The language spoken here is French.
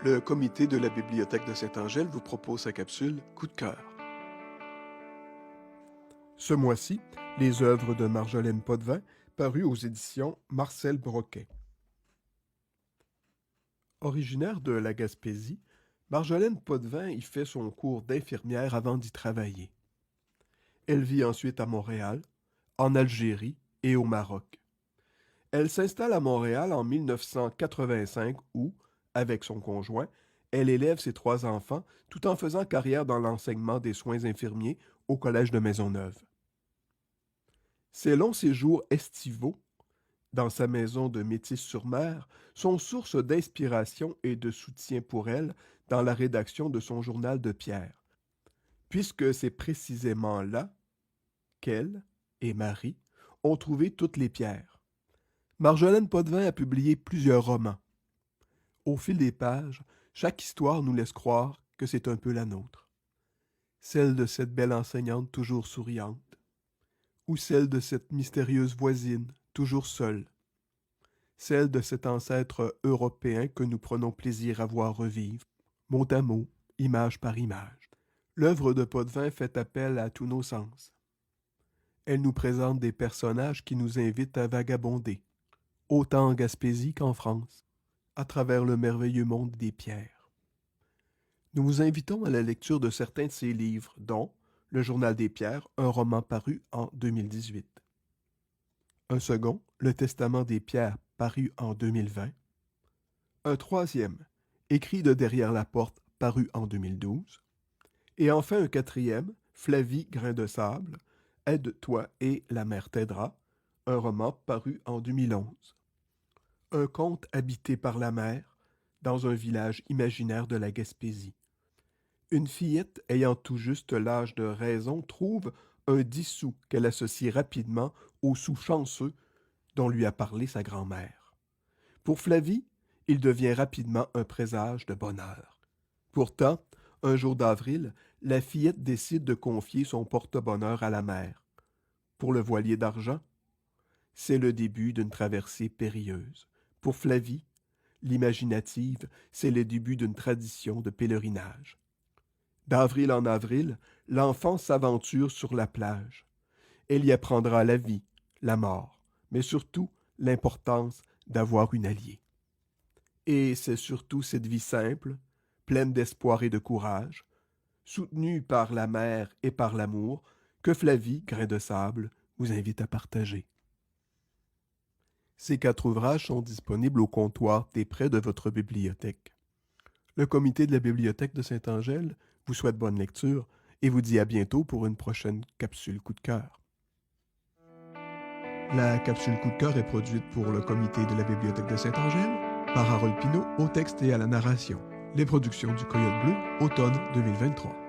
Le comité de la Bibliothèque de Saint-Angèle vous propose sa capsule Coup de cœur. Ce mois-ci, les œuvres de Marjolaine Potvin, parues aux éditions Marcel Broquet. Originaire de la Gaspésie, Marjolaine Potvin y fait son cours d'infirmière avant d'y travailler. Elle vit ensuite à Montréal, en Algérie et au Maroc. Elle s'installe à Montréal en 1985 où, avec son conjoint, elle élève ses 3 enfants tout en faisant carrière dans l'enseignement des soins infirmiers au Collège de Maisonneuve. Ses longs séjours estivaux dans sa maison de Métis-sur-Mer sont source d'inspiration et de soutien pour elle dans la rédaction de son journal de pierre, puisque c'est précisément là qu'elle et Marie ont trouvé toutes les pierres. Marjolaine Potvin a publié plusieurs romans. Au fil des pages, chaque histoire nous laisse croire que c'est un peu la nôtre. Celle de cette belle enseignante toujours souriante, ou celle de cette mystérieuse voisine toujours seule, celle de cet ancêtre européen que nous prenons plaisir à voir revivre, mot à mot, image par image. L'œuvre de Potvin fait appel à tous nos sens. Elle nous présente des personnages qui nous invitent à vagabonder, autant en Gaspésie qu'en France, à travers le merveilleux monde des pierres. Nous vous invitons à la lecture de certains de ses livres, dont Le Journal des pierres, un roman paru en 2018. Un second, Le Testament des pierres, paru en 2020. Un troisième, Écrit de derrière la porte, paru en 2012. Et enfin un quatrième, Flavie, grain de sable, Aide-toi et la mer t'aidera, un roman paru en 2011. Un conte habité par la mer, dans un village imaginaire de la Gaspésie. Une fillette ayant tout juste l'âge de raison trouve un 10 sous qu'elle associe rapidement au sou chanceux dont lui a parlé sa grand-mère. Pour Flavie, il devient rapidement un présage de bonheur. Pourtant, un jour d'avril, la fillette décide de confier son porte-bonheur à la mer. Pour le voilier d'argent, c'est le début d'une traversée périlleuse. Pour Flavie, l'imaginative, c'est le début d'une tradition de pèlerinage. D'avril en avril, l'enfant s'aventure sur la plage. Elle y apprendra la vie, la mort, mais surtout l'importance d'avoir une alliée. Et c'est surtout cette vie simple, pleine d'espoir et de courage, soutenue par la mer et par l'amour, que Flavie, grain de sable, vous invite à partager. Ces 4 ouvrages sont disponibles au comptoir des prêts de votre bibliothèque. Le comité de la Bibliothèque de Saint-Angèle vous souhaite bonne lecture et vous dit à bientôt pour une prochaine capsule coup de cœur. La capsule coup de cœur est produite pour le comité de la Bibliothèque de Saint-Angèle par Harold Pinault au texte et à la narration. Les productions du Coyote Bleu, automne 2023.